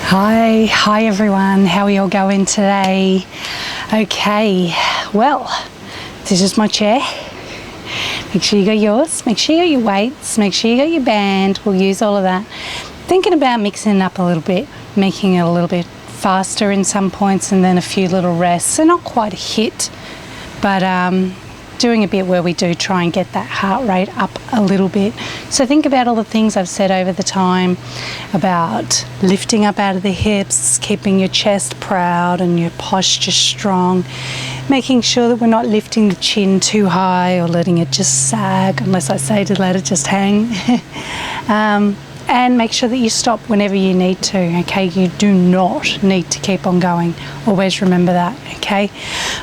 Hi everyone, how are you all going today? Okay, well, this is my chair. Make sure you got yours, make sure you got your weights, make sure you got your band. We'll use all of that. Thinking about mixing it up a little bit, making it a little bit faster in some points and then a few little rests. So not quite a hit, but doing a bit where we do try and get that heart rate up a little bit. So think about all the things I've said over the time about lifting up out of the hips, keeping your chest proud and your posture strong, making sure that we're not lifting the chin too high or letting it just sag, unless I say to let it just hang. And make sure that you stop whenever you need to, okay? You do not need to keep on going. Always remember that, okay?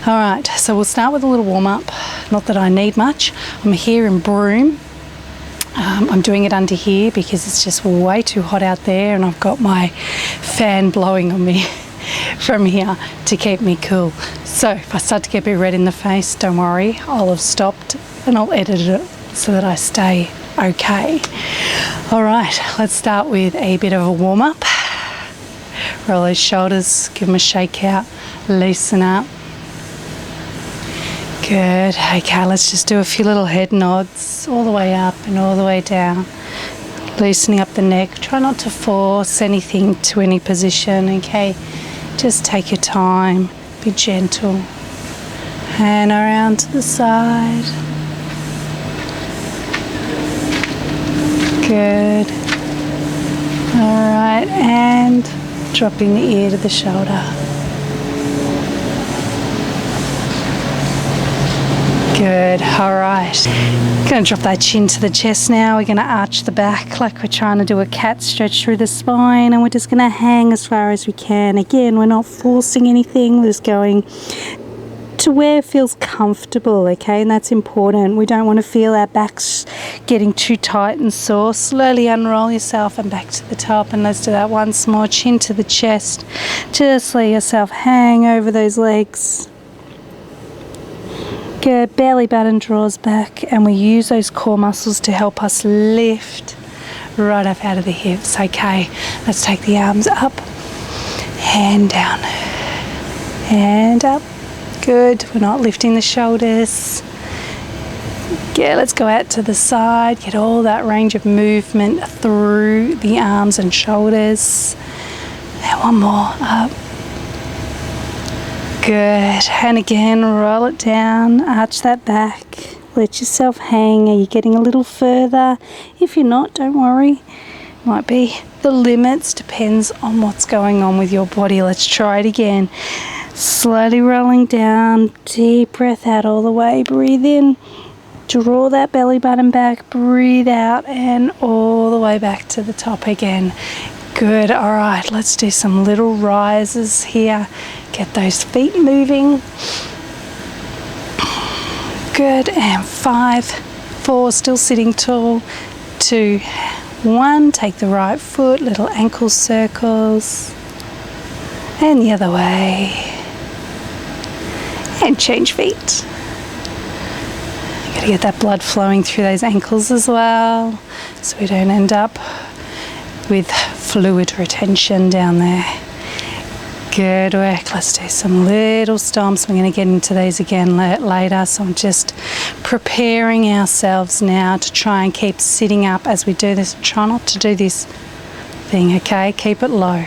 All right, so we'll start with a little warm-up. Not that I need much. I'm here in Broome. I'm doing it under here because it's just way too hot out there and I've got my fan blowing on me from here to keep me cool. So if I start to get a bit red in the face, don't worry, I'll have stopped and I'll edit it so that I stay okay. All right, let's start with a bit of a warm-up. Roll those shoulders, give them a shake out, loosen up. Good. Okay, let's just do a few little head nods all the way up and all the way down. Loosening up the neck. Try not to force anything to any position, okay? Just take your time, be gentle. And around to the side. Good. All right, and dropping the ear to the shoulder. Good. All right. Going to drop that chin to the chest now. We're going to arch the back like we're trying to do a cat stretch through the spine, and we're just going to hang as far as we can. Again, we're not forcing anything. We're just going to where it feels comfortable, okay? And that's important. We don't want to feel our backs getting too tight and sore. Slowly unroll yourself and back to the top, and let's do that once more. Chin to the chest. Just let yourself hang over those legs. Good. Belly button draws back, and we use those core muscles to help us lift right up out of the hips. Okay, let's take the arms up, hand down, hand up. Good. We're not lifting the shoulders. Yeah, let's go out to the side, get all that range of movement through the arms and shoulders. And one more, up. Good. And again, roll it down, arch that back, let yourself hang. Are you getting a little further? If you're not, don't worry. Might be the limits, depends on what's going on with your body. Let's try it again. Slowly rolling down, deep breath out all the way, breathe in, draw that belly button back, breathe out, and all the way back to the top again. Good. All right, let's do some little rises here. Get those feet moving. Good. And 5, 4, still sitting tall. 2, 1. Take the right foot, little ankle circles. And the other way. And change feet. You gotta get that blood flowing through those ankles as well, so we don't end up with fluid retention down there. Good work. Let's do some little stomps. We're going to get into these again later, so I'm just preparing ourselves now to try and keep sitting up as we do this. Try not to do this thing, okay? Keep it low.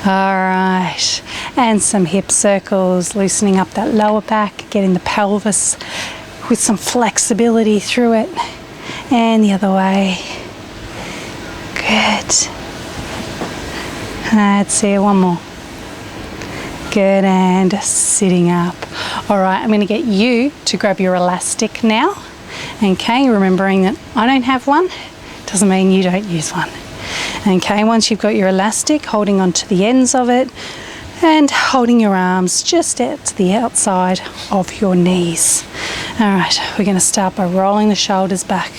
All right, and some hip circles, loosening up that lower back, getting the pelvis with some flexibility through it, and the other way. Good. That's it, one more. Good, and sitting up. All right, I'm going to get you to grab your elastic now. Okay, remembering that I don't have one, doesn't mean you don't use one. Okay, once you've got your elastic, holding onto the ends of it and holding your arms just out to the outside of your knees. All right, we're going to start by rolling the shoulders back.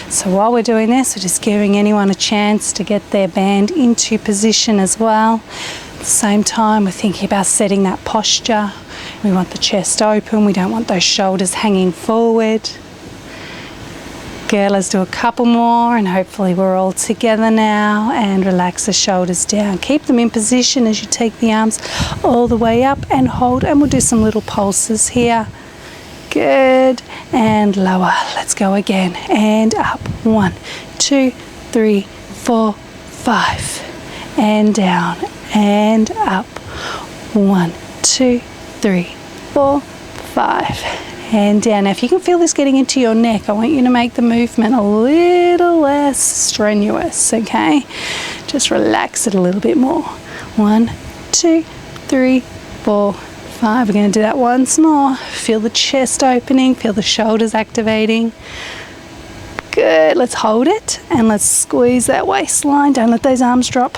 So while we're doing this, we're just giving anyone a chance to get their band into position as well. At the same time, we're thinking about setting that posture. We want the chest open. We don't want those shoulders hanging forward. Good, let's do a couple more and hopefully we're all together now, and relax the shoulders down. Keep them in position as you take the arms all the way up and hold, and we'll do some little pulses here. Good, and lower. Let's go again, and up. 1, 2, 3, 4, 5, and down and up. 1, 2, 3, 4, 5. And down. Now if you can feel this getting into your neck, I want you to make the movement a little less strenuous, okay? Just relax it a little bit more. 1, 2, 3, 4, 5. We're going to do that once more. Feel the chest opening, feel the shoulders activating. Good, let's hold it and let's squeeze that waistline. Don't let those arms drop.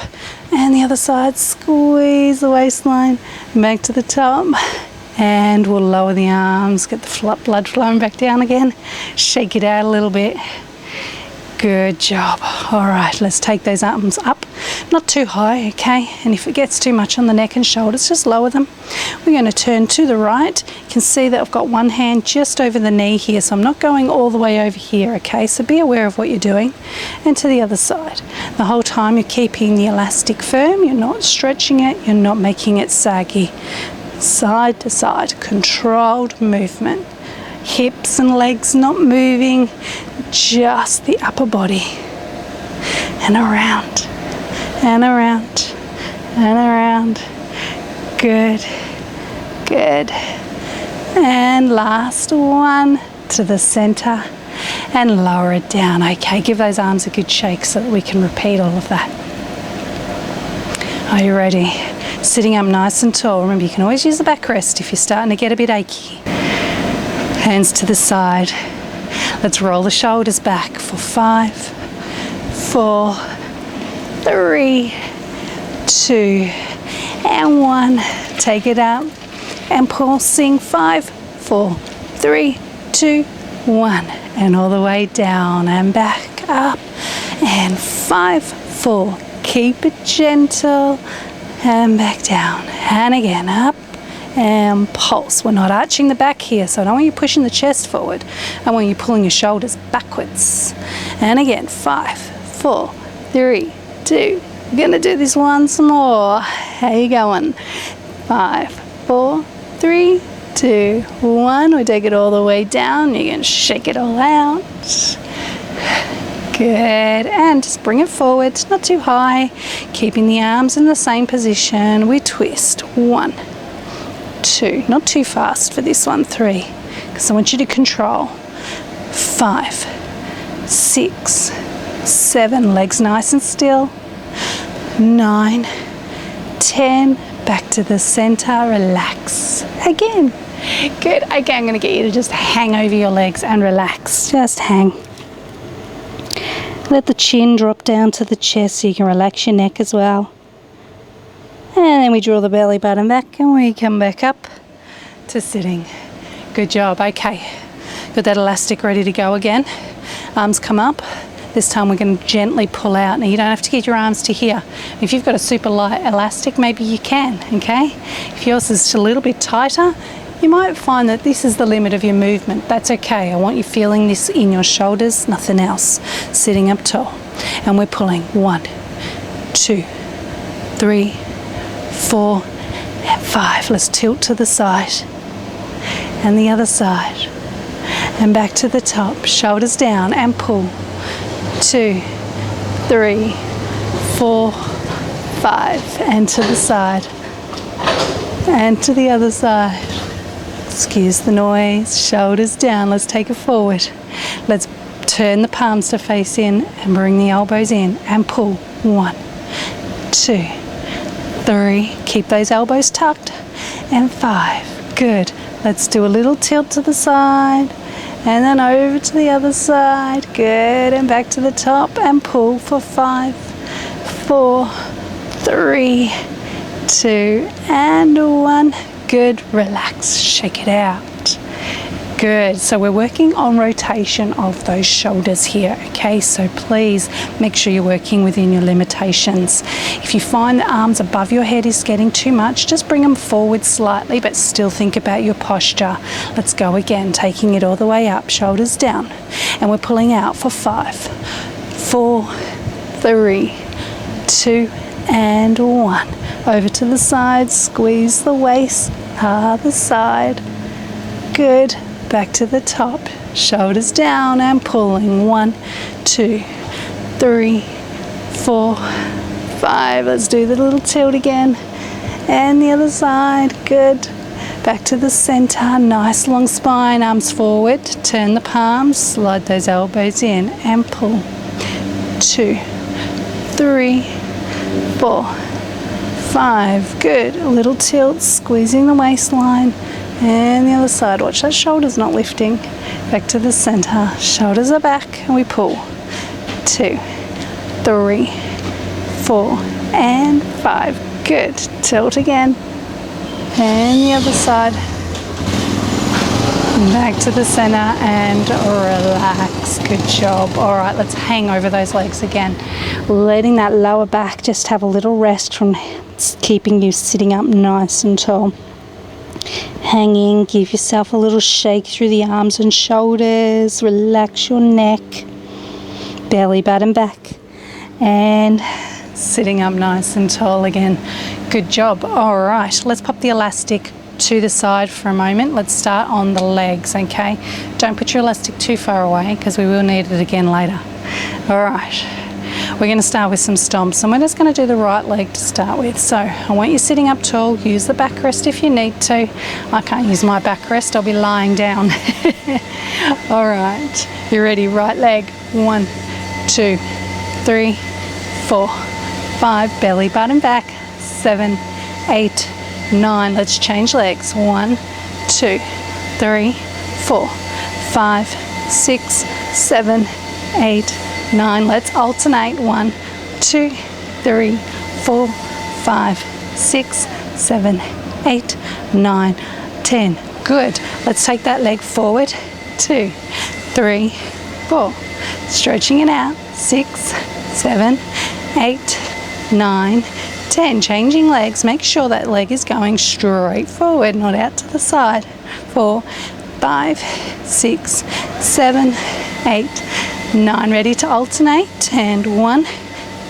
And the other side, squeeze the waistline back to the top. And we'll lower the arms, get the blood flowing back down again. Shake it out a little bit. Good job. All right, let's take those arms up. Not too high, okay? And if it gets too much on the neck and shoulders, just lower them. We're going to turn to the right. You can see that I've got one hand just over the knee here, so I'm not going all the way over here, okay? So be aware of what you're doing. And to the other side. The whole time you're keeping the elastic firm, you're not stretching it, you're not making it saggy. Side to side, controlled movement. Hips and legs not moving, just the upper body. And around, and around, and around. Good, good. And last one, to the center, and lower it down. Okay, give those arms a good shake so that we can repeat all of that. Are you ready? Sitting up nice and tall. Remember, you can always use the backrest if you're starting to get a bit achy. Hands to the side. Let's roll the shoulders back for 5, 4, 3, 2, and 1. Take it up and pulsing. 5, 4, 3, 2, 1. And all the way down and back up. And 5, 4. Keep it gentle. And back down, and again, up, and pulse. We're not arching the back here, so I don't want you pushing the chest forward. I want you pulling your shoulders backwards. And again, 5, 4, 3, 2. We're gonna do this once more. How you going? 5, 4, 3, 2, 1. We take it all the way down. You can shake it all out. Good, and just bring it forward, not too high, keeping the arms in the same position. We twist. 1, 2, not too fast for this one. 3, because I want you to control. 5, 6, 7, legs nice and still. 9, 10, back to the center, relax. Again. Good, okay, I'm gonna get you to just hang over your legs and relax, just hang. Let the chin drop down to the chest so you can relax your neck as well. And then we draw the belly button back and we come back up to sitting. Good job. Okay, got that elastic ready to go again. Arms come up. This time we're going to gently pull out. Now you don't have to get your arms to here. If you've got a super light elastic, maybe you can, okay? If yours is a little bit tighter, you might find that this is the limit of your movement. That's okay. I want you feeling this in your shoulders, nothing else. Sitting up tall. And we're pulling. 1, 2, 3, 4, and 5. Let's tilt to the side. And the other side. And back to the top. Shoulders down and pull. 2, 3, 4, 5. And to the side. And to the other side. Excuse the noise, shoulders down, let's take it forward. Let's turn the palms to face in and bring the elbows in and pull. 1, 2, 3, keep those elbows tucked, and 5. Good, let's do a little tilt to the side and then over to the other side. Good, and back to the top and pull for 5, 4, 3, 2, and 1. Good, relax, shake it out. Good, so we're working on rotation of those shoulders here, okay? So please make sure you're working within your limitations. If you find the arms above your head is getting too much, just bring them forward slightly, but still think about your posture. Let's go again, taking it all the way up, shoulders down. And we're pulling out for 5, 4, 3, 2, and 1. Over to the side, squeeze the waist, other side. Good. Back to the top, shoulders down and pulling. 1, 2, 3, 4, 5. Let's do the little tilt again. And the other side, good. Back to the center, nice long spine, arms forward. Turn the palms, slide those elbows in and pull. 2, 3, 4, 5. Good. A little tilt, squeezing the waistline. And the other side, watch those shoulders not lifting. Back to the center, shoulders are back, and we pull. 2, 3, 4, and 5. Good. Tilt again. And the other side. Back to the center and relax. Good job. All right, let's hang over those legs again. Letting that lower back just have a little rest from keeping you sitting up nice and tall. Hanging, give yourself a little shake through the arms and shoulders, relax your neck, belly button back, and sitting up nice and tall again. Good job. All right, let's pop the elastic to the side for a moment. Let's start on the legs, okay? Don't put your elastic too far away because we will need it again later. All right. We're going to start with some stomps, and we're just going to do the right leg to start with. So I want you sitting up tall. Use the backrest if you need to. I can't use my backrest. I'll be lying down. All right. You ready? Right leg. 1, 2, 3, 4, 5. Belly button back. 7, 8, 9. Let's change legs. 1, 2, 3, 4, 5, 6, 7, 8, 9. Let's alternate. 1, 2, 3, 4, 5, 6, 7, 8, 9, 10. Good. Let's take that leg forward. 2, 3, 4. Stretching it out. 6, 7, 8, 9, 10. Changing legs. Make sure that leg is going straight forward, not out to the side. 4, 5, 6, 7, 8, 9. Ready to alternate. And 1,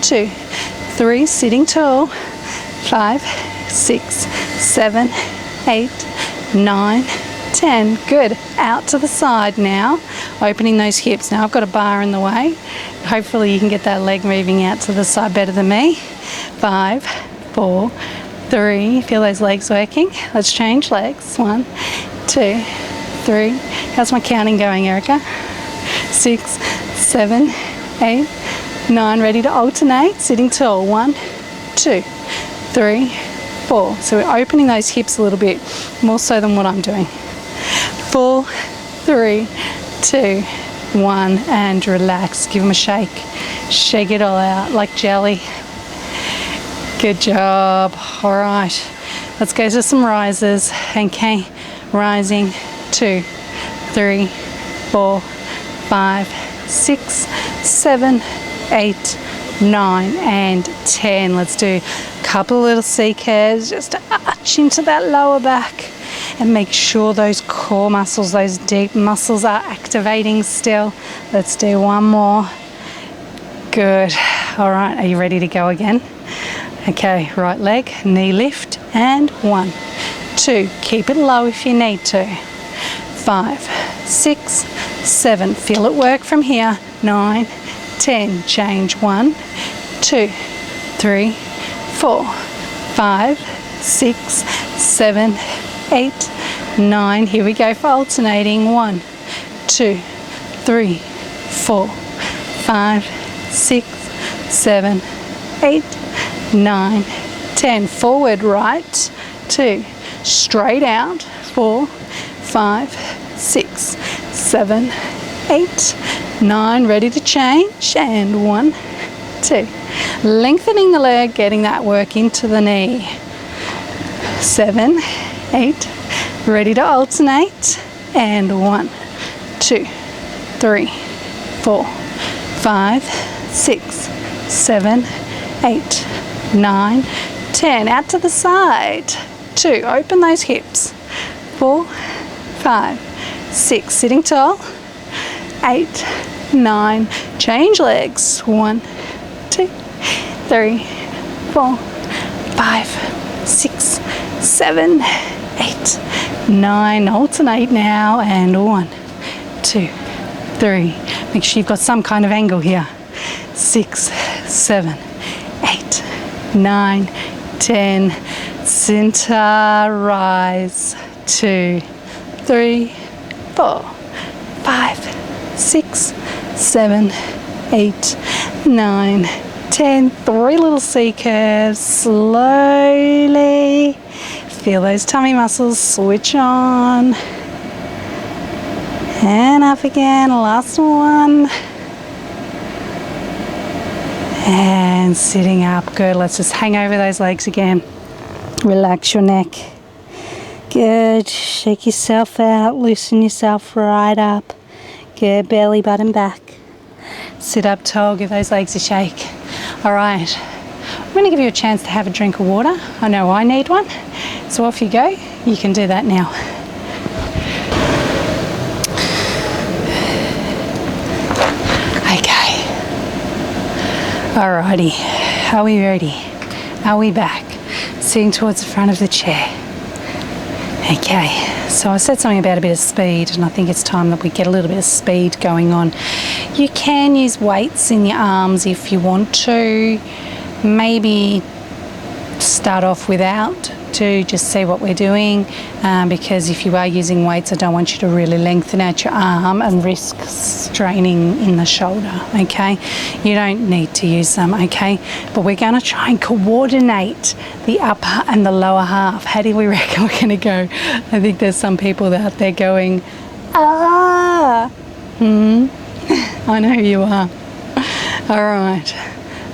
2, 3. Sitting tall. 5, 6, 7, 8, 9, 10. Good. Out to the side now. Opening those hips. Now I've got a bar in the way. Hopefully you can get that leg moving out to the side better than me. 5, 4, 3. Feel those legs working. Let's change legs. 1, 2, 3. How's my counting going, Erica? 6, 7, 8, 9. Ready to alternate. Sitting tall. 1, 2, 3, 4. So we're opening those hips a little bit more so than what I'm doing. 4, 3, 2, 1, and relax. Give them a shake. Shake it all out like jelly. Good job. All right. Let's go to some rises. Okay. Rising. 2, 3, 4, 5, 6, 7, 8, 9, and 10. Let's do a couple of little C-curves just to arch into that lower back and make sure those core muscles, those deep muscles are activating still. Let's do one more. Good. All right, are you ready to go again? Okay, right leg, knee lift, and 1, 2. Keep it low if you need to. 5, 6, 7. Feel it work from here. 9, 10. Change. 1, 2, 3, 4, 5, 6, 7, 8, 9. Here we go for alternating. 1, 2, 3, 4, 5, 6, 7, 8, 9, 10. Forward, right, 2. Straight out. 4, 5, 6, 7, 8, 9. Ready to change. And 1, 2. Lengthening the leg, getting that work into the knee. 7, 8. Ready to alternate. and 1, 2, 3, 4, 5, 6, 7, 8, 9, 10. Out to the side. 2, open those hips. 4, 5, 6, sitting tall. 8, 9, change legs. 1, 2, 3, 4, 5, 6, 7, 8, 9. Alternate now, and 1, 2, 3. Make sure you've got some kind of angle here. 6, 7, 8, 9, 10. Center, rise. 2, 3, 4, 5, 6, 7, 8, 9, 10. 3 little C curves. Slowly feel those tummy muscles switch on. And up again. Last one. And sitting up. Good. Let's just hang over those legs again. Relax your neck. Good. Shake yourself out. Loosen yourself right up. Good. Belly button back. Sit up tall. Give those legs a shake. All right. I'm going to give you a chance to have a drink of water. I know I need one. So off you go. You can do that now. Okay. Alrighty. Are we ready? Are we back? Sitting towards the front of the chair. Okay, so I said something about a bit of speed, and I think it's time that we get a little bit of speed going on. You can use weights in your arms if you want to. Maybe start off without to just see what we're doing, because if you are using weights, I don't want you to really lengthen out your arm and risk straining in the shoulder, okay? You don't need to use them, okay? But we're going to try and coordinate the upper and the lower half. How do we reckon we're going to go? I think there's some people out there going, ah, I know you are. All right,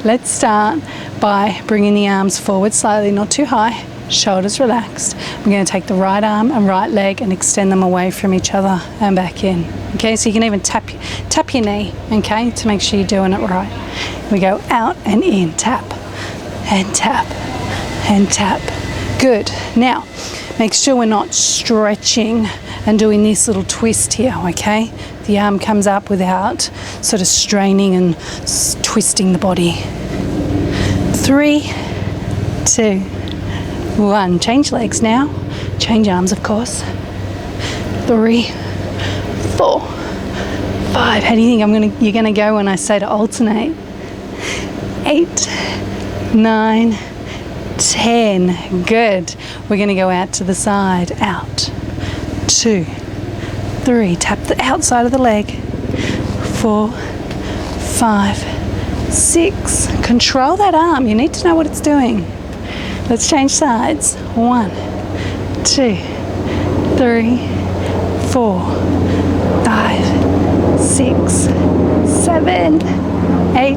let's start by bringing the arms forward slightly, not too high. Shoulders relaxed. We're going to take the right arm and right leg and extend them away from each other and back in. Okay, so you can even tap your knee, okay, to make sure you're doing it right. We go out and in, tap, and tap, and tap. Good. Now, make sure we're not stretching and doing this little twist here, okay? The arm comes up without sort of straining and twisting the body. 3, 2, 1. Change legs now. Change arms, of course. 3, 4, 5. How do you think you're gonna go when I say to alternate? 8, 9, 10. Good. We're gonna go out to the side. Out. 2, 3. Tap the outside of the leg. 4, 5, 6. Control that arm. You need to know what it's doing. Let's change sides. 1, 2, 3, 4, 5, 6, 7, 8,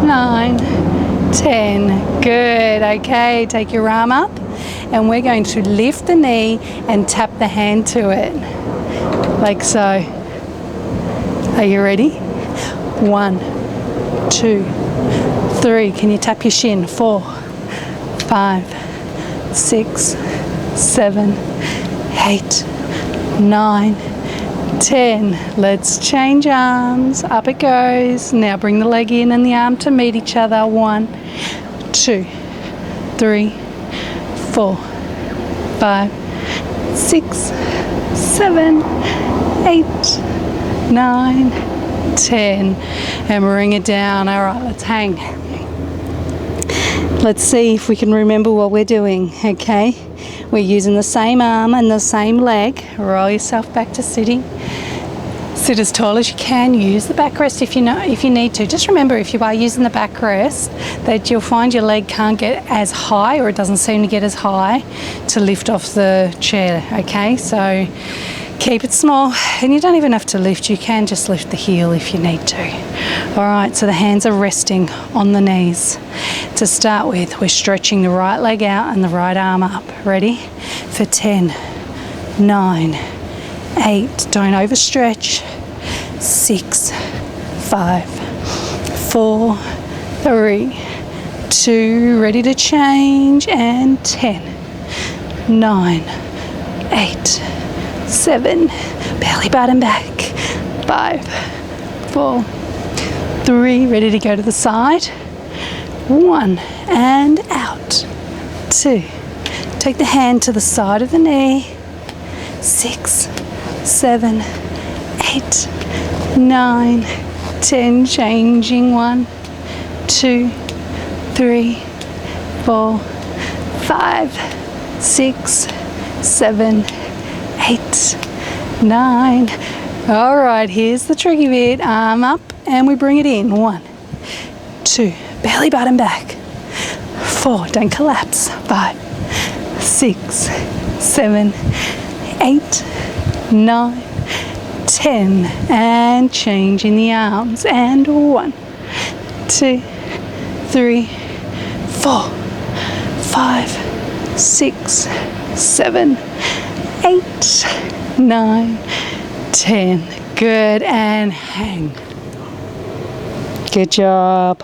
9, 10. Good. Okay, take your arm up and we're going to lift the knee and tap the hand to it. Like so. Are you ready? 1, 2, 3. Can you tap your shin? 4, 5, 6, 7, 8, 9, 10. Let's change arms. Up it goes. Now bring the leg in and the arm to meet each other. 1, 2, 3, 4, 5, 6, 7, 8, 9, 10. And bring it down. All right, let's hang. Let's see if we can remember what we're doing, okay? We're using the same arm and the same leg. Roll yourself back to sitting. Sit as tall as you can. Use the backrest if you need to. Just remember, if you are using the backrest, that you'll find your leg can't get as high, or it doesn't seem to get as high to lift off the chair, okay? So keep it small, and you don't even have to lift. You can just lift the heel if you need to. All right, so the hands are resting on the knees. To start with, we're stretching the right leg out and the right arm up. Ready? For 10, 9, 8, don't overstretch, 6, 5, 4, 3, 2, ready to change, and 10, 9, 8, 7, belly button back, 5, 4, 3, ready to go to the side, 1, and out, 2, take the hand to the side of the knee, 6, 7, 8, 9, 10, changing, 1, 2, 3, 4, 5, 6, 7, 8, 9. All right, here's the tricky bit. Arm up and we bring it in. 1, 2, belly button back. 4, don't collapse. 5, 6, 7, 8, 9, 10, and changing the arms. And 1, 2, 3, 4, 5, 6, 7, 8, 9, 10. Good, and hang. Good job.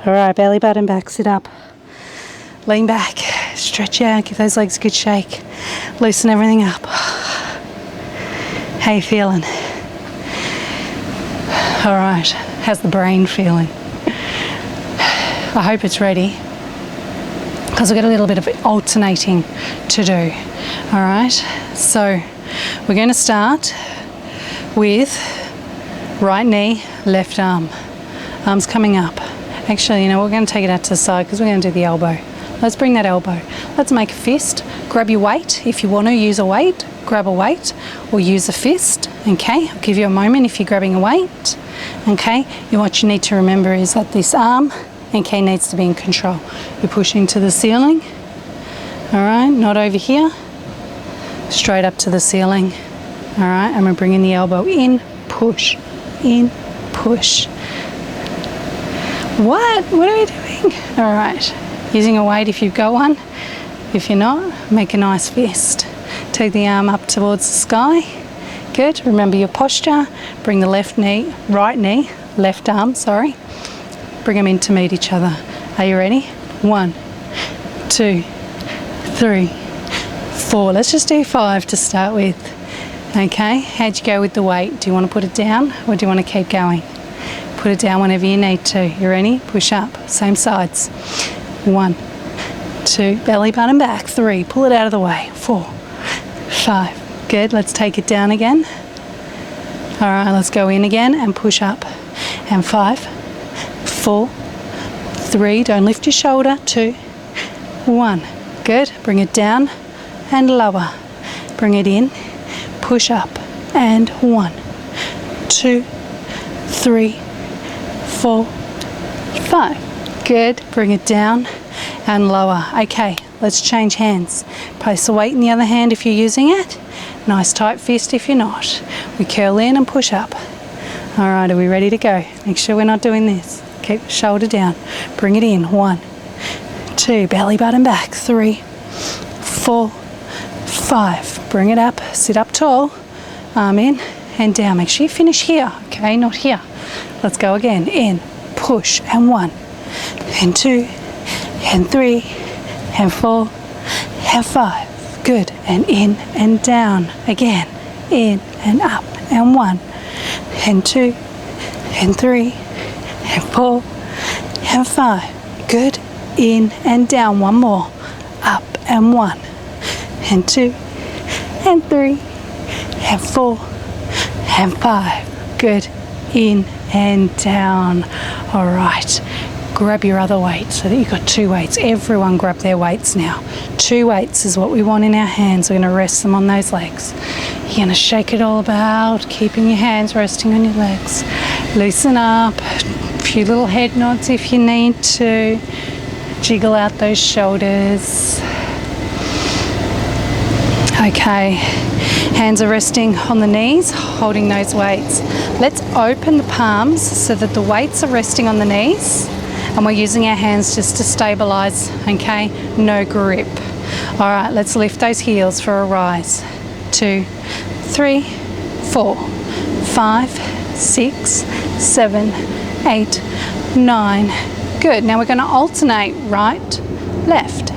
All right, belly button back, sit up. Lean back, stretch out, give those legs a good shake. Loosen everything up. How you feeling? All right, how's the brain feeling? I hope it's ready, because we've got a little bit of alternating to do. All right, so we're going to start with right knee, left arm. Arms coming up. Actually, you know, we're going to take it out to the side because we're going to do the elbow. Let's bring that elbow. Let's make a fist. Grab your weight. If you want to use a weight, grab a weight or use a fist. Okay, I'll give you a moment if you're grabbing a weight. Okay, what you need to remember is that this arm, okay, needs to be in control. You're pushing to the ceiling. All right, not over here. Straight up to the ceiling. All right, and we're bringing the elbow in, push, push. What are we doing? All right, using a weight if you've got one. If you're not, make a nice fist. Take the arm up towards the sky. Good, remember your posture. Bring the left knee, left arm, sorry. Bring them in to meet each other. Are you ready? 1, 2, 3, 4. Let's just do 5 to start with. Okay, how'd you go with the weight? Do you want to put it down or do you want to keep going? Put it down whenever you need to. You ready? Push up, same sides. 1, 2, belly button back. 3, pull it out of the way. 4, 5. Good, let's take it down again. All right, let's go in again and push up. And 5, 4, 3, don't lift your shoulder. 2, 1. Good, bring it down and lower. Bring it in, push up, and 1, 2, 3, 4, 5. Good, bring it down and lower. Okay, let's change hands. Place the weight in the other hand if you're using it. Nice tight fist if you're not. We curl in and push up. All right, are we ready to go? Make sure we're not doing this. Keep the shoulder down. Bring it in. 1, 2, belly button back. 3, 4, 5. Bring it up. Sit up tall. Arm in and down. Make sure you finish here, okay? Not here. Let's go again. In, push, and 1, and 2, and 3, and 4, and 5. Good, and in and down. Again, in and up, and 1, and 2, and 3, and 4, and 5. Good, in and down. One more. Up, and 1, and 2, and 3, and 4, and 5. Good, in and down. All right, grab your other weight so that you've got 2 weights. Everyone grab their weights now. 2 weights is what we want in our hands. We're going to rest them on those legs. You're going to shake it all about, keeping your hands resting on your legs. Loosen up. A few little head nods if you need to. Jiggle out those shoulders. Okay, hands are resting on the knees, holding those weights. Let's open the palms so that the weights are resting on the knees and we're using our hands just to stabilize, okay? No grip. All right, let's lift those heels for a rise. 2, 3, 4, 5, 6, 7, 8, 9. Good. Now we're going to alternate right, left,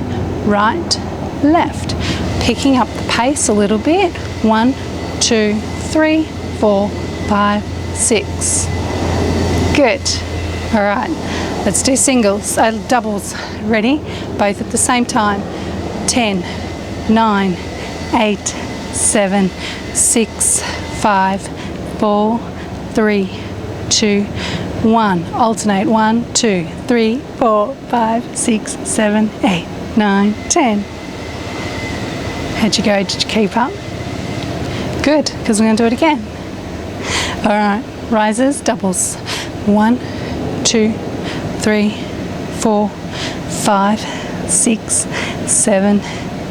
picking up the pace a little bit. 1, 2, 3, 4, 5, 6. Good. All right. Let's do doubles. Ready? Both at the same time. 10, 9, 8, 7, 6, 5, 4, 3, 2, 1. Alternate. 1, 2, 3, 4, 5, 6, 7, 8, 9, 10. How'd you go? Did you keep up? Good, because we're going to do it again. All right. Rises, doubles. 1, 2, 3, 4, 5, 6, 7,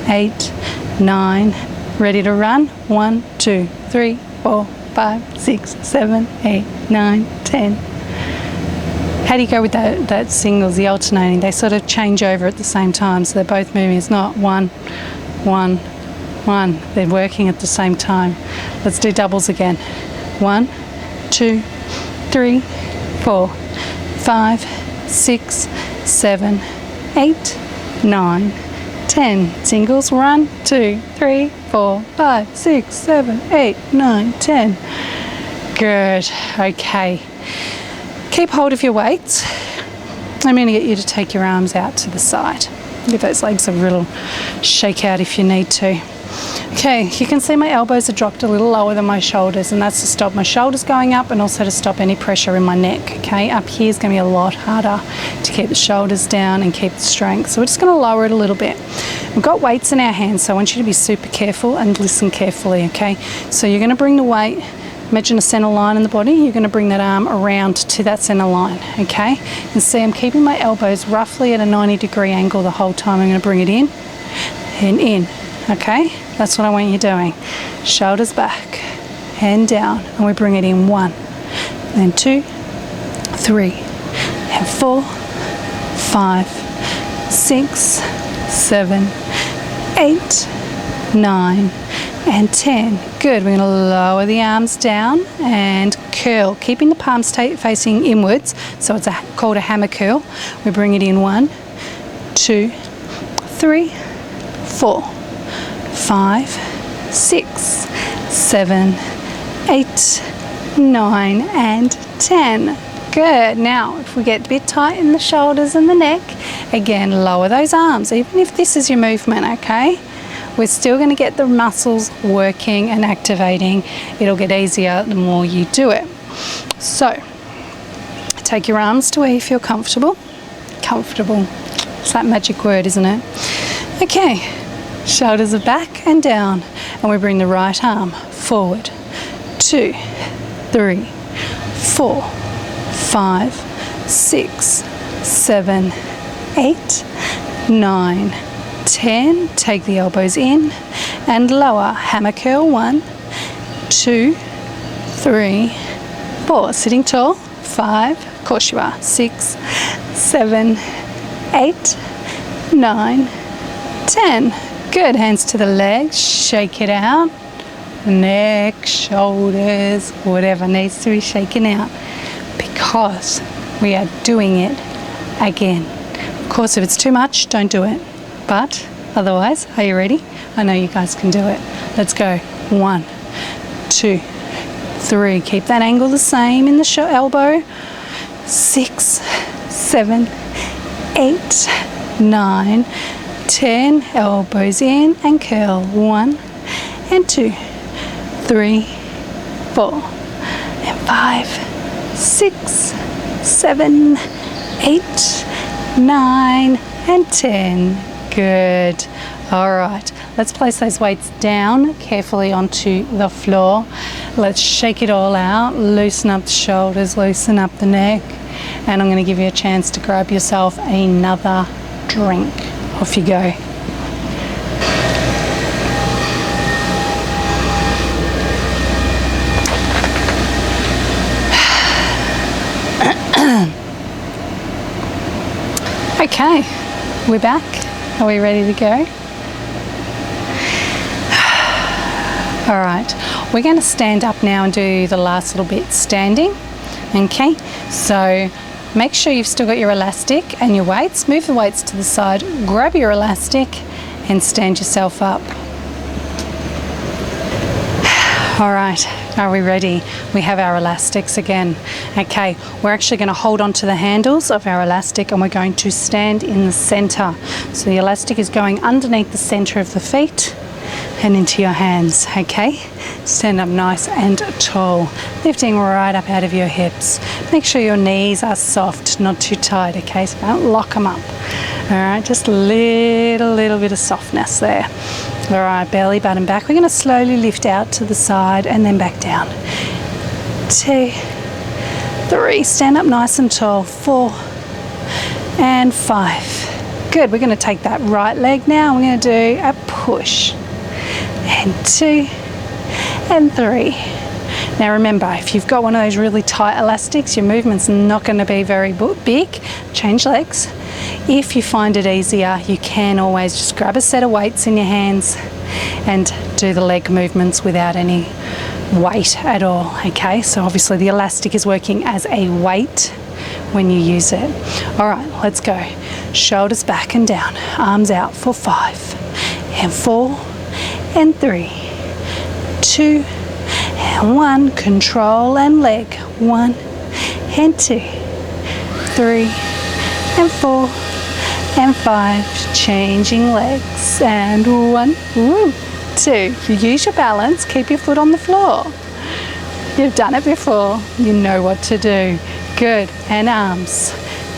8, 9. Ready to run? 1, 2, 3, 4, 5, 6, 7, 8, 9, 10. How do you go with that singles, the alternating? They sort of change over at the same time, so they're both moving. It's not 1, 1, 1. They're working at the same time. Let's do doubles again. 1, 2, 3, 4, 5, 6, 7, 8, 9, 10. Singles. 1, 2, 3, 4, 5, 6, 7, 8, 9, 10. Good. Okay. Keep hold of your weights. I'm going to get you to take your arms out to the side. Give those legs a little shake out if you need to. Okay, you can see my elbows are dropped a little lower than my shoulders, and that's to stop my shoulders going up and also to stop any pressure in my neck. Okay, up here is going to be a lot harder to keep the shoulders down and keep the strength. So we're just going to lower it a little bit. We've got weights in our hands, so I want you to be super careful and listen carefully. Okay, so you're going to bring the weight. Imagine a center line in the body. You're going to bring that arm around to that center line. Okay, and see I'm keeping my elbows roughly at a 90-degree angle the whole time. I'm going to bring it in and in. Okay, that's what I want you doing. Shoulders back and down, and we bring it in 1, then 2, 3, and 4, 5, 6, 7, 8, 9, and 10. Good. We're going to lower the arms down and curl, keeping the palms facing inwards, so it's called a hammer curl. We bring it in 1, 2, 3, 4, 5, 6, 7, 8, 9, and 10. Good. Now, if we get a bit tight in the shoulders and the neck, again, lower those arms, even if this is your movement, okay? We're still going to get the muscles working and activating. It'll get easier the more you do it. So, take your arms to where you feel comfortable. Comfortable. It's that magic word, isn't it? Okay. Shoulders are back and down, and we bring the right arm forward. 2, 3, 4, 5, 6, 7, 8, 9, 10. Take the elbows in and lower. Hammer curl. 1, 2, 3, 4. Sitting tall. 5. Of course you are. 6, 7, 8, 9, 10. Good. Hands to the legs. Shake it out. Neck, shoulders, whatever needs to be shaken out, because we are doing it again. Of course, if it's too much, don't do it. But otherwise, are you ready? I know you guys can do it. Let's go. 1, 2, 3. Keep that angle the same in the elbow. 6, 7, 8, 9, 10. Elbows in and curl. 1 and 2, 3, 4, and 5, 6, 7, 8, 9, and 10. Good. All right. Let's place those weights down carefully onto the floor. Let's shake it all out. Loosen up the shoulders, loosen up the neck. And I'm going to give you a chance to grab yourself another drink. Off you go. Okay, we're back. Are we ready to go? All right, we're going to stand up now and do the last little bit standing. Okay, so make sure you've still got your elastic and your weights. Move the weights to the side, grab your elastic and stand yourself up. All right, are we ready? We have our elastics again. Okay, we're actually going to hold on to the handles of our elastic and we're going to stand in the center. So the elastic is going underneath the center of the feet and into your hands. Okay, stand up nice and tall, lifting right up out of your hips. Make sure your knees are soft, not too tight. Okay, so don't lock them up. All right, just a little bit of softness there. All right, belly button back. We're going to slowly lift out to the side and then back down. 2, 3, stand up nice and tall. 4 and 5. Good, we're going to take that right leg now. We're going to do a push. And 2 and 3. Now remember, if you've got one of those really tight elastics, your movement's not going to be very big. Change legs. If you find it easier, you can always just grab a set of weights in your hands and do the leg movements without any weight at all. Okay, so obviously the elastic is working as a weight when you use it. All right, let's go. Shoulders back and down, arms out for 5 and 4 and 3, 2 and 1. Control and leg. 1 and 2, 3 and 4 and 5. Changing legs. And 1, 2. You use your balance. Keep your foot on the floor. You've done it before. You know what to do. Good. And arms.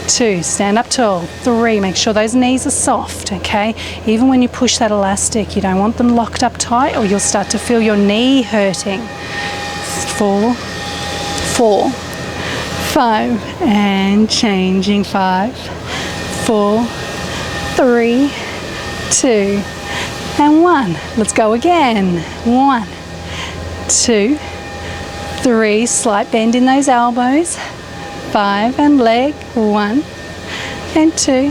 2, stand up tall. 3, make sure those knees are soft, okay? Even when you push that elastic, you don't want them locked up tight or you'll start to feel your knee hurting. 4, 5, and changing. 5, 4, 3, 2, and 1. Let's go again. 1, 2, 3, slight bend in those elbows. 5 and leg. 1 and 2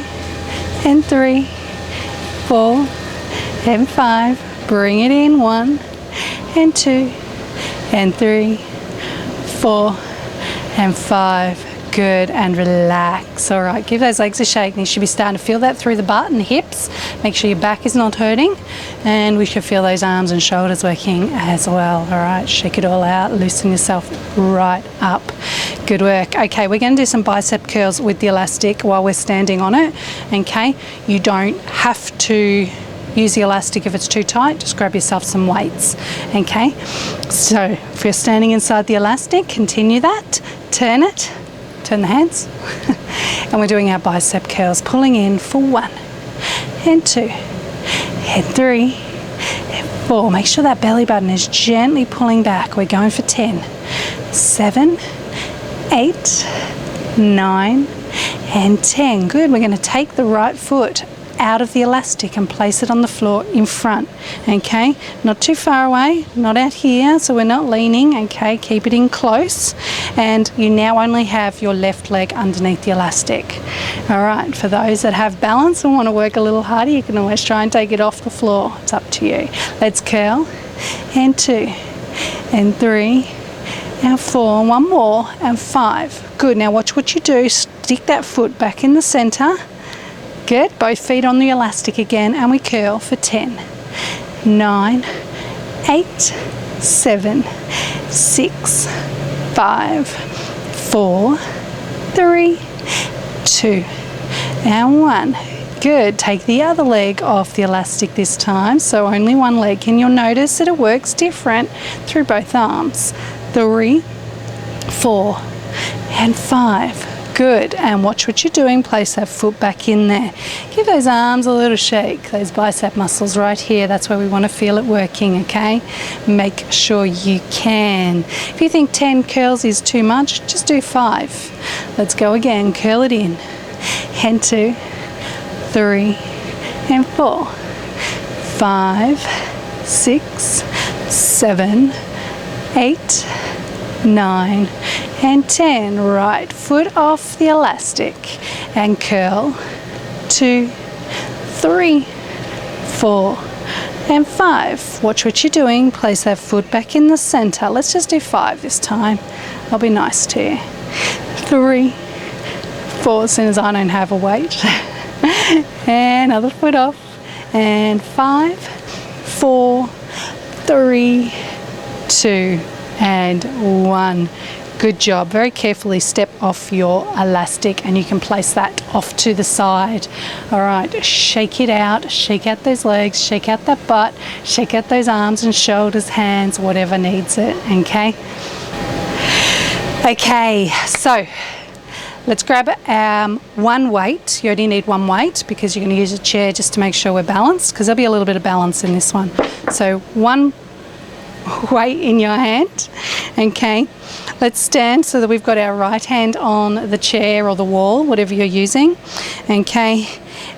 and 3, 4 and 5. Bring it in. 1 and 2 and 3, 4 and 5. Good, and relax. All right, give those legs a shake. And you should be starting to feel that through the butt and hips. Make sure your back is not hurting, and we should feel those arms and shoulders working as well. All right, shake it all out, loosen yourself right up. Good work. Okay, we're going to do some bicep curls with the elastic while we're standing on it. Okay, you don't have to use the elastic if it's too tight. Just grab yourself some weights. Okay, so if you're standing inside the elastic, continue that. Turn it. Turn the hands. And we're doing our bicep curls, pulling in for 1 and 2 and 3 and 4. Make sure that belly button is gently pulling back. We're going for 10, 7, 8, 9 and 10. Good. We're going to take the right foot out of the elastic and place it on the floor in front. Okay, not too far away, not out here, so we're not leaning. Okay, keep it in close, and you now only have your left leg underneath the elastic. All right, for those that have balance and want to work a little harder, you can always try and take it off the floor. It's up to you. Let's curl. And 2 and 3 and 4, one more, and 5. Good. Now watch what you do. Stick that foot back in the center. Good. Both feet on the elastic again, and we curl for 10, 9, 8, 7, 6, 5, 4, 3, 2, and 1. Good. Take the other leg off the elastic this time, so only one leg, and you'll notice that it works different through both arms. 3, 4, and 5. Good, and watch what you're doing. Place that foot back in there. Give those arms a little shake, those bicep muscles right here. That's where we want to feel it working, okay? Make sure you can. If you think 10 curls is too much, just do 5. Let's go again. Curl it in. And 2, 3, and 4, 5, 6, 7, 8, 9, and 10. Right foot off the elastic and curl. 2, 3, 4, and 5. Watch what you're doing. Place that foot back in the center. Let's just do 5 this time. I'll be nice to you. 3, 4, as soon as I don't have a weight. And another foot off. And 5, 4, 3, 2, and 1. Good job. Very carefully step off your elastic and you can place that off to the side. All right, shake it out. Shake out those legs, shake out that butt, shake out those arms and shoulders, hands, whatever needs it, okay? Okay, so let's grab one weight. You only need one weight because you're going to use a chair just to make sure we're balanced, because there'll be a little bit of balance in this one. So one weight in your hand, okay? Let's stand so that we've got our right hand on the chair or the wall, whatever you're using, okay?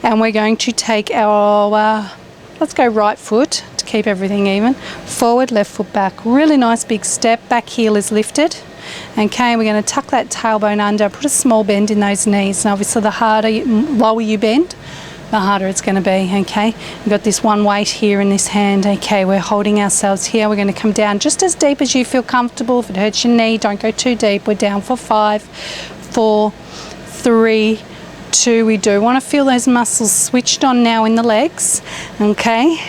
And we're going to take our, let's go right foot to keep everything even. Forward, left foot back. Really nice big step. Back heel is lifted. Okay, we're going to tuck that tailbone under, put a small bend in those knees. And obviously the lower you bend, the harder it's going to be, okay? We've got this one weight here in this hand, okay? We're holding ourselves here. We're going to come down just as deep as you feel comfortable. If it hurts your knee, don't go too deep. We're down for 5, 4, 3, 2. We do want to feel those muscles switched on now in the legs, okay?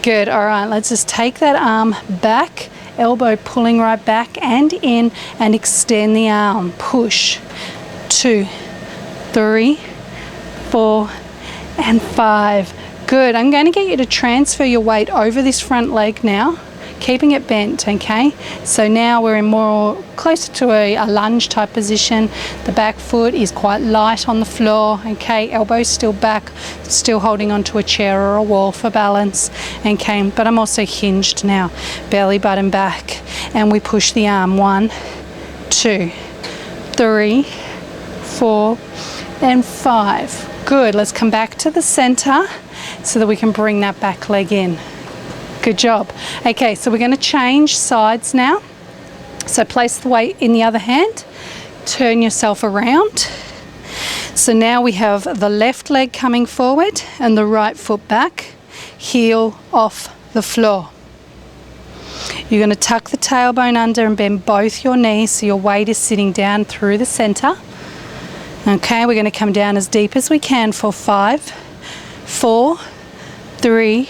Good, all right, let's just take that arm back, elbow pulling right back and in, and extend the arm. Push. 2, 3, 4, and 5. Good. I'm going to get you to transfer your weight over this front leg now, keeping it bent, okay? So now we're in more closer to a lunge type position. The back foot is quite light on the floor, okay? Elbows still back, still holding onto a chair or a wall for balance, okay? But I'm also hinged now, belly button back, and we push the arm. 1, 2, 3, 4, and 5. Good. Let's come back to the center so that we can bring that back leg in. Good job. Okay, so we're going to change sides now. So place the weight in the other hand, turn yourself around. So now we have the left leg coming forward and the right foot back, heel off the floor. You're going to tuck the tailbone under and bend both your knees so your weight is sitting down through the center. Okay, we're going to come down as deep as we can for 5, 4, 3,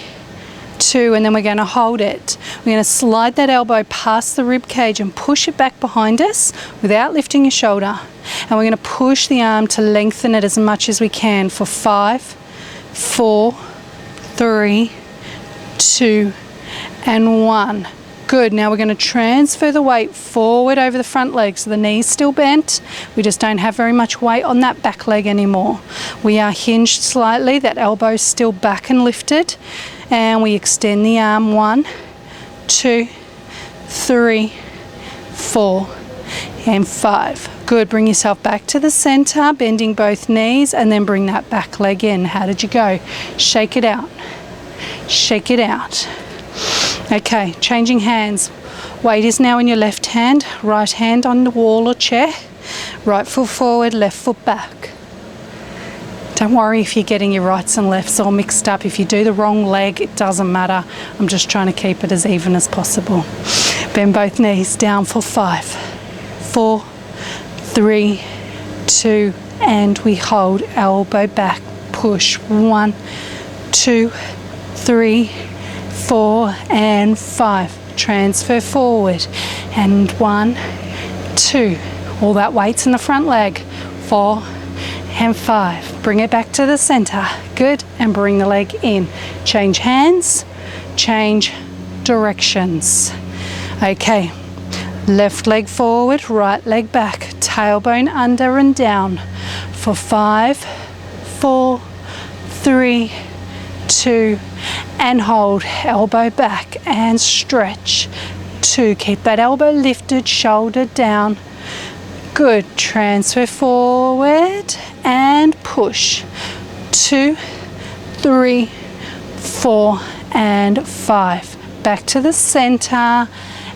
2, and then we're going to hold it. We're going to slide that elbow past the rib cage and push it back behind us without lifting your shoulder. And we're going to push the arm to lengthen it as much as we can for 5, 4, 3, 2, and 1. Good. Now we're going to transfer the weight forward over the front leg so the knee's still bent. We just don't have very much weight on that back leg anymore. We are hinged slightly. That elbow's still back and lifted. And we extend the arm. 1, 2, 3, 4, and 5. Good. Bring yourself back to the center, bending both knees, and then bring that back leg in. How did you go? Shake it out. Shake it out. Okay, changing hands. Weight is now in your left hand, right hand on the wall or chair. Right foot forward, left foot back. Don't worry if you're getting your rights and lefts all mixed up. If you do the wrong leg, it doesn't matter. I'm just trying to keep it as even as possible. Bend both knees down for 5, 4, 3, 2, and we hold. Elbow back, push. 1, 2, 3, 4, and 5. Transfer forward. And 1, 2. All that weight's in the front leg. 4, and 5. Bring it back to the center. Good. And bring the leg in. Change hands. Change directions. Okay. Left leg forward, right leg back. Tailbone under and down. For 5, 4, 3, 2, and hold. Elbow back and stretch. 2. Keep that elbow lifted, shoulder down. Good. Transfer forward and push. 2, 3, 4, and 5. Back to the center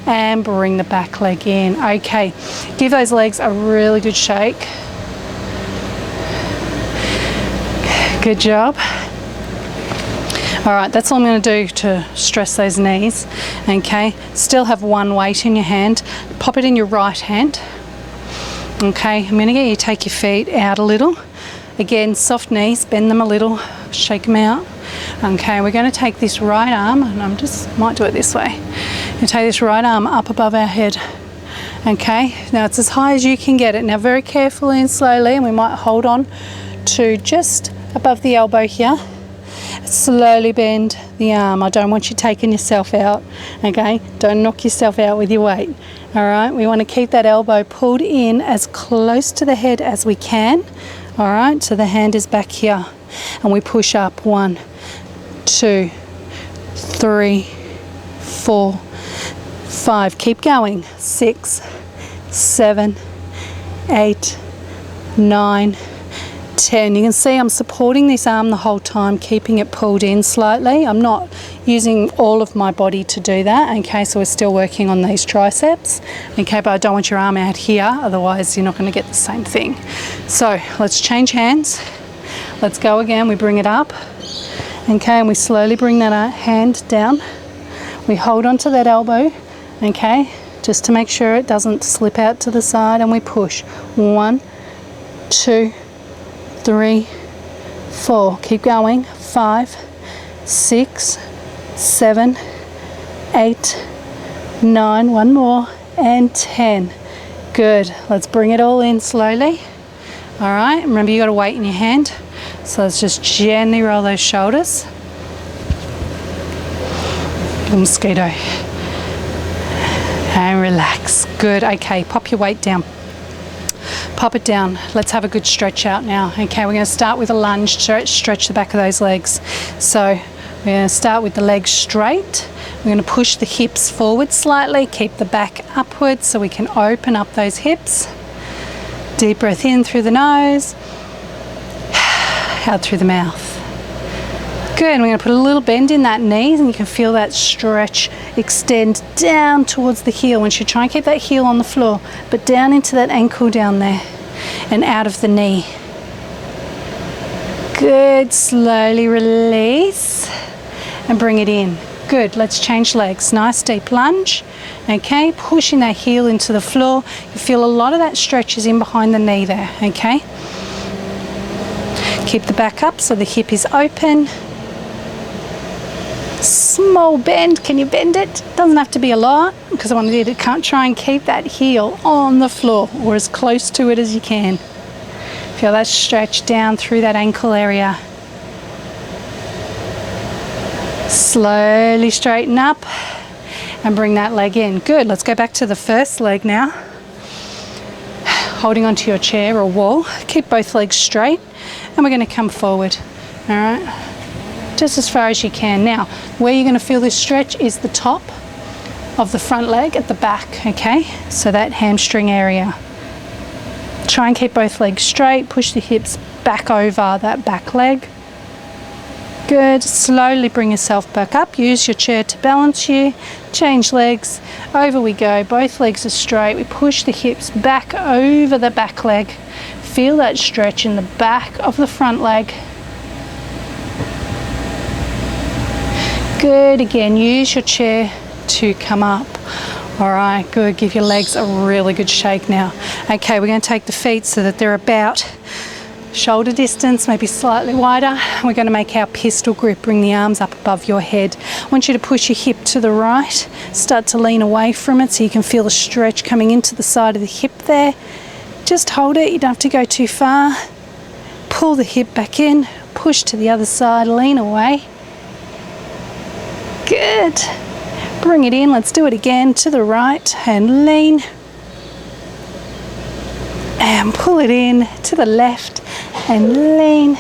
and bring the back leg in. Okay, give those legs a really good shake. Good job. All right, that's all I'm going to do to stress those knees. Okay, still have one weight in your hand. Pop it in your right hand. Okay, I'm going to get you to take your feet out a little. Again, soft knees, bend them a little, shake them out. Okay, we're going to take this right arm, and might do it this way. You take this right arm up above our head. Okay, now it's as high as you can get it. Now very carefully and slowly, and we might hold on to just above the elbow here. Slowly bend the arm. I don't want you taking yourself out. Okay, don't knock yourself out with your weight. All right, we want to keep that elbow pulled in as close to the head as we can. All right, so the hand is back here, and we push up 1, 2, 3, 4, 5. Keep going. 6, 7, 8, 9, 10. You can see I'm supporting this arm the whole time, keeping it pulled in slightly. I'm not using all of my body to do that. Okay, so we're still working on these triceps. Okay, but I don't want your arm out here, otherwise you're not going to get the same thing. So let's change hands. Let's go again. We bring it up. Okay, and we slowly bring that hand down. We hold onto that elbow. Okay, just to make sure it doesn't slip out to the side, and we push. 1, 2, 3, 4. Keep going. 5, 6, 7, 8, 9. One more, and 10. Good. Let's bring it all in slowly. All right, remember you got a weight in your hand, so let's just gently roll those shoulders. Good mosquito. And relax. Good. Okay, pop your weight down. Pop it down. Let's have a good stretch out now. Okay, we're going to start with a lunge. Stretch the back of those legs. So we're going to start with the legs straight. We're going to push the hips forward slightly. Keep the back upwards so we can open up those hips. Deep breath in through the nose. Out through the mouth. Good. We're going to put a little bend in that knee, and you can feel that stretch extend down towards the heel. Once you try and keep that heel on the floor, but down into that ankle down there and out of the knee. Good. Slowly release and bring it in. Good. Let's change legs. Nice deep lunge. Okay, pushing that heel into the floor. You feel a lot of that stretch is in behind the knee there. Okay. Keep the back up so the hip is open. Small bend. Can you bend it? Doesn't have to be a lot, because I want you to try and keep that heel on the floor or as close to it as you can. Feel that stretch down through that ankle area. Slowly straighten up and bring that leg in. Good. Let's go back to the first leg now. Holding onto your chair or wall. Keep both legs straight, and we're going to come forward. All right. Just as far as you can. Now, where you're going to feel this stretch is the top of the front leg at the back, okay? So that hamstring area. Try and keep both legs straight. Push the hips back over that back leg. Good. Slowly bring yourself back up. Use your chair to balance you. Change legs. Over we go. Both legs are straight. We push the hips back over the back leg. Feel that stretch in the back of the front leg. Good. Again, use your chair to come up. All right, good. Give your legs a really good shake now. Okay, we're going to take the feet so that they're about shoulder distance, maybe slightly wider. We're going to make our pistol grip. Bring the arms up above your head. I want you to push your hip to the right. Start to lean away from it so you can feel the stretch coming into the side of the hip there. Just hold it. You don't have to go too far. Pull the hip back in. Push to the other side. Lean away. Good. Bring it in. Let's do it again to the right and lean. And pull it in to the left and lean.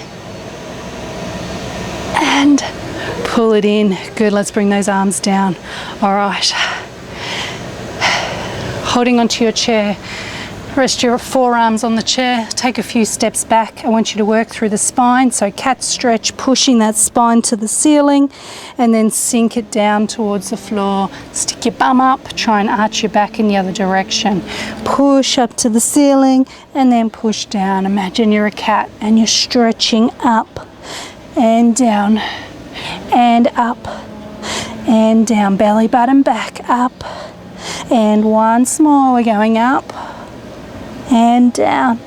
And pull it in. Good. Let's bring those arms down. All right. Holding onto your chair. Rest your forearms on the chair. Take a few steps back. I want you to work through the spine. So cat stretch, pushing that spine to the ceiling, and then sink it down towards the floor. Stick your bum up. Try and arch your back in the other direction. Push up to the ceiling and then push down. Imagine you're a cat and you're stretching up and down and up and down, belly button back, up, and once more, we're going up and down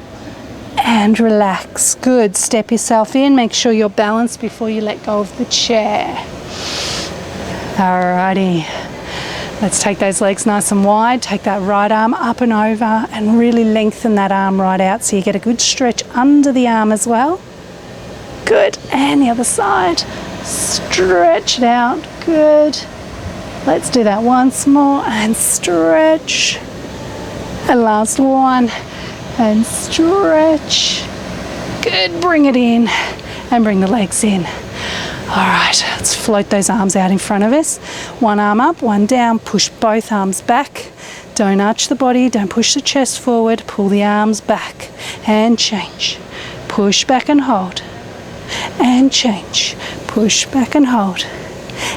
and relax. Good. Step yourself in, make sure you're balanced before you let go of the chair. Alrighty, let's take those legs nice and wide, take that right arm up and over and really lengthen that arm right out so you get a good stretch under the arm as well. Good, and the other side, stretch it out, good. Let's do that once more and stretch. And last one, and stretch. Good, bring it in and bring the legs in. All right, let's float those arms out in front of us. One arm up, one down, push both arms back. Don't arch the body, don't push the chest forward, pull the arms back and change. Push back and hold and change. Push back and hold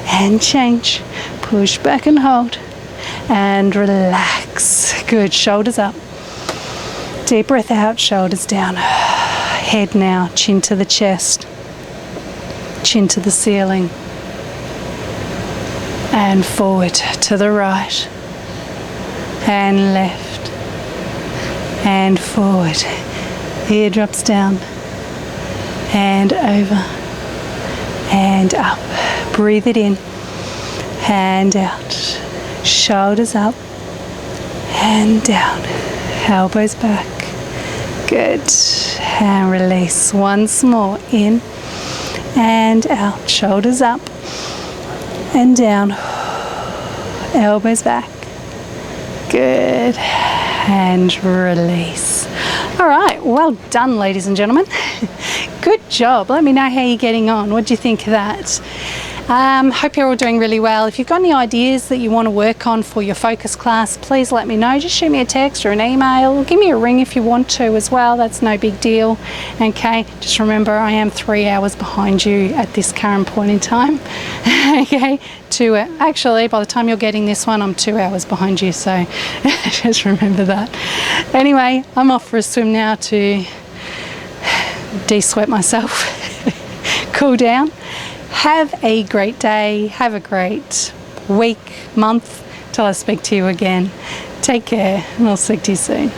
and change. Push back and hold and relax. Good, shoulders up. Deep breath out, shoulders down. Head now, chin to the chest. Chin to the ceiling. And forward to the right. And left. And forward. Eardrops down. And over. And up. Breathe it in. And out. Shoulders up. And down. Elbows back. Good. And release once more. In and out. Shoulders up and down. Elbows back. Good. And release. All right. Well done, ladies and gentlemen. Good job. Let me know how you're getting on. What do you think of that? Hope you're all doing really well. If you've got any ideas that you want to work on for your focus class, please let me know. Just shoot me a text or an email. Give me a ring if you want to as well. That's no big deal. Okay, just remember I am 3 hours behind you at this current point in time. Okay, actually by the time you're getting this one, I'm 2 hours behind you, so just remember that. Anyway, I'm off for a swim now to de-sweat myself, cool down. Have a great day, have a great week, month, till I speak to you again. Take care, and I'll speak to you soon.